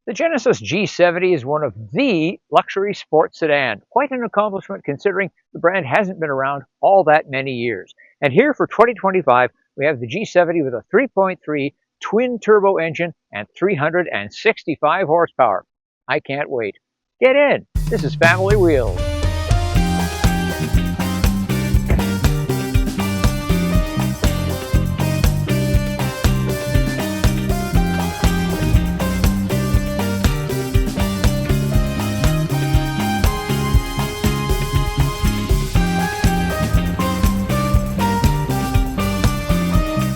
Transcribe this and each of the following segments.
The Genesis G70 is one of the luxury sports sedan. Quite an accomplishment considering the brand hasn't been around all that many years. And here for 2025, we have the G70 with a 3.3 twin-turbo engine and 365 horsepower. I can't wait. Get in! This is Family Wheels.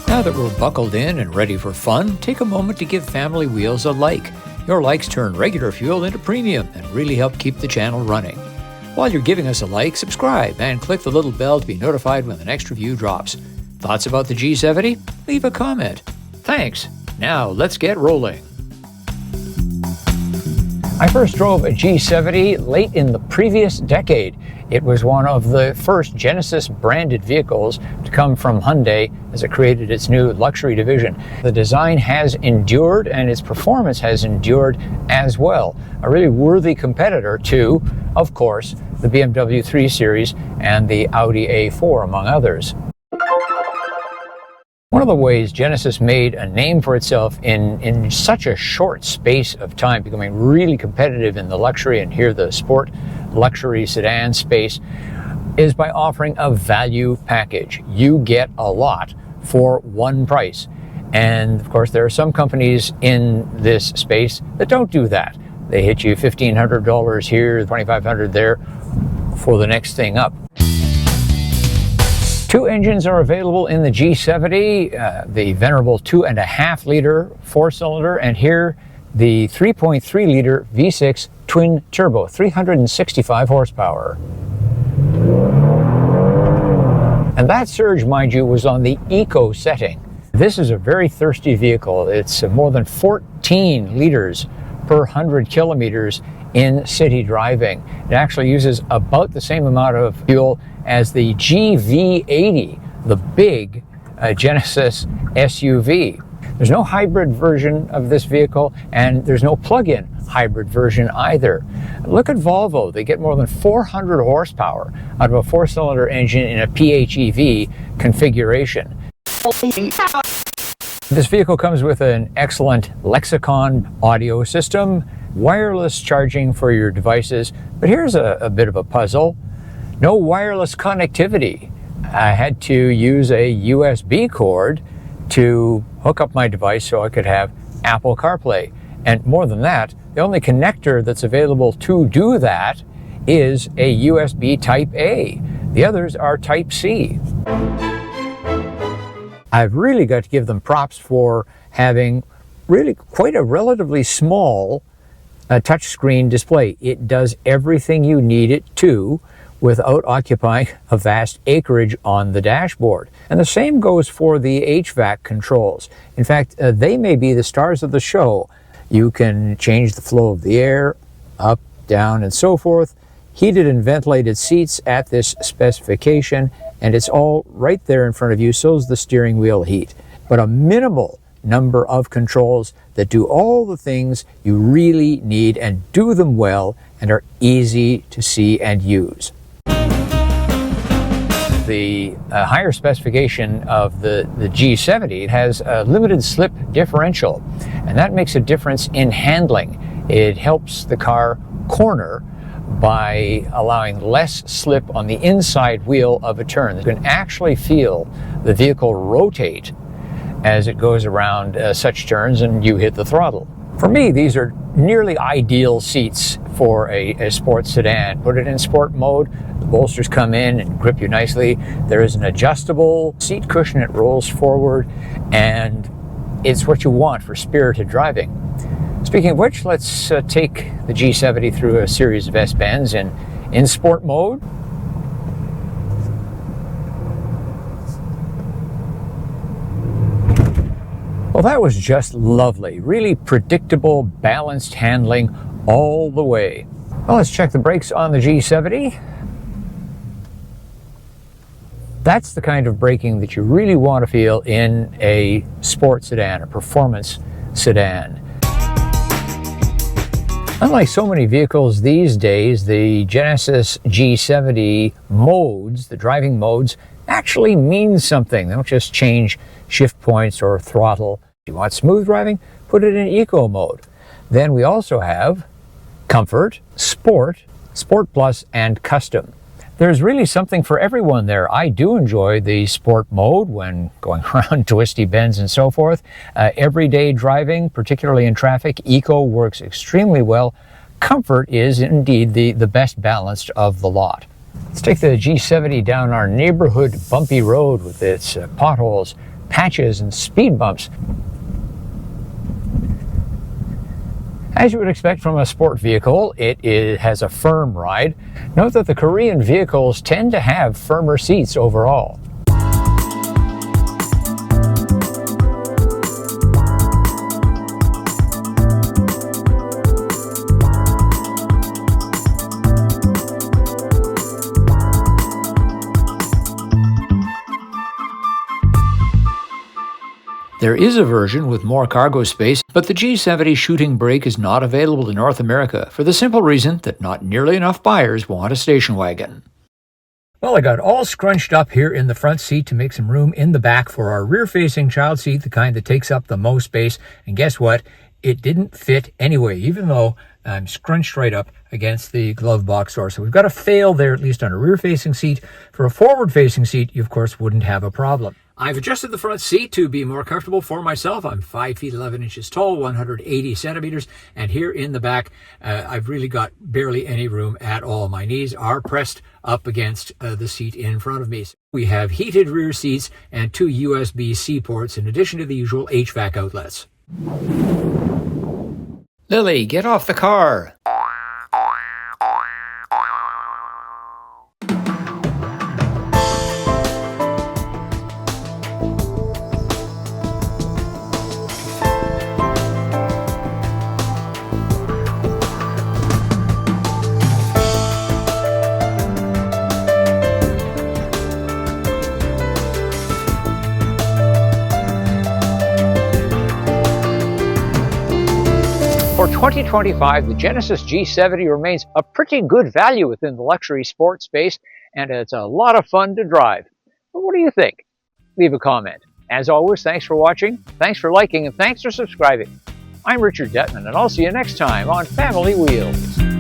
Now that we're buckled in and ready for fun, take a moment to give Family Wheels a like. Your likes turn regular fuel into premium and really help keep the channel running. While you're giving us a like, subscribe and click the little bell to be notified when the next review drops. Thoughts about the G70? Leave a comment. Thanks. Now let's get rolling. I first drove a G70 late in the previous decade. It was one of the first Genesis branded vehicles to come from Hyundai as it created its new luxury division. The design has endured and its performance has endured as well. A really worthy competitor to, of course, the BMW 3 Series and the Audi A4, among others. One of the ways Genesis made a name for itself in such a short space of time, becoming really competitive in the luxury and here the sport luxury sedan space, is by offering a value package. You get a lot for one price. And of course, there are some companies in this space that don't do that. They hit you $1,500 here, $2,500 there for the next thing up. Two engines are available in the G70, the venerable 2.5-liter four-cylinder, and here the 3.3-liter V6 twin-turbo, 365 horsepower. And that surge, mind you, was on the eco setting. This is a very thirsty vehicle. It's more than 14 liters per 100 kilometers in city driving. It actually uses about the same amount of fuel as the GV80, the big Genesis SUV. There's no hybrid version of this vehicle, and there's no plug-in hybrid version either. Look at Volvo. They get more than 400 horsepower out of a four-cylinder engine in a PHEV configuration. This vehicle comes with an excellent Lexicon audio system, wireless charging for your devices, but here's a bit of a puzzle. No wireless connectivity. I had to use a USB cord to hook up my device so I could have Apple CarPlay. And more than that, the only connector that's available to do that is a USB Type A. The others are Type C. I've really got to give them props for having really quite a relatively small touchscreen display. It does everything you need it to without occupying a vast acreage on the dashboard. And the same goes for the HVAC controls. In fact, they may be the stars of the show. You can change the flow of the air, up, down, and so forth. Heated and ventilated seats at this specification, and it's all right there in front of you, so's the steering wheel heat. But a minimal number of controls that do all the things you really need and do them well and are easy to see and use. The higher specification of the G70 has a limited slip differential, and that makes a difference in handling. It helps the car corner by allowing less slip on the inside wheel of a turn. You can actually feel the vehicle rotate as it goes around such turns and you hit the throttle. For me, these are nearly ideal seats for a sports sedan. Put it in sport mode, the bolsters come in and grip you nicely. There is an adjustable seat cushion that rolls forward, and it's what you want for spirited driving. Speaking of which, let's take the G70 through a series of S-bends in sport mode. Well, that was just lovely. Really predictable, balanced handling all the way. Well, let's check the brakes on the G70. That's the kind of braking that you really want to feel in a sports sedan, a performance sedan. Unlike so many vehicles these days, the Genesis G70 modes, the driving modes, actually mean something. They don't just change shift points or throttle. If you want smooth driving, put it in eco mode. Then we also have Comfort, Sport, Sport Plus, and Custom. There's really something for everyone there. I do enjoy the sport mode when going around twisty bends and so forth. Everyday driving, particularly in traffic, eco works extremely well. Comfort is indeed the best balanced of the lot. Let's take the G70 down our neighborhood bumpy road with its potholes, patches, and speed bumps. As you would expect from a sport vehicle, it has a firm ride. Note that the Korean vehicles tend to have firmer seats overall. There is a version with more cargo space, but the G70 shooting brake is not available in North America for the simple reason that not nearly enough buyers want a station wagon. Well, I got all scrunched up here in the front seat to make some room in the back for our rear-facing child seat, the kind that takes up the most space. And guess what? It didn't fit anyway, even though I'm scrunched right up against the glove box door. So we've got a fail there, at least on a rear-facing seat. For a forward-facing seat, you, of course, wouldn't have a problem. I've adjusted the front seat to be more comfortable for myself. I'm 5 feet 11 inches tall, 180 centimeters, and here in the back, I've really got barely any room at all. My knees are pressed up against the seat in front of me. We have heated rear seats and 2 USB-C ports in addition to the usual HVAC outlets. Lily, get off the car! For 2025, the Genesis G70 remains a pretty good value within the luxury sports space, and it's a lot of fun to drive. But what do you think? Leave a comment. As always, thanks for watching, thanks for liking, and thanks for subscribing. I'm Richard Detman, and I'll see you next time on Family Wheels.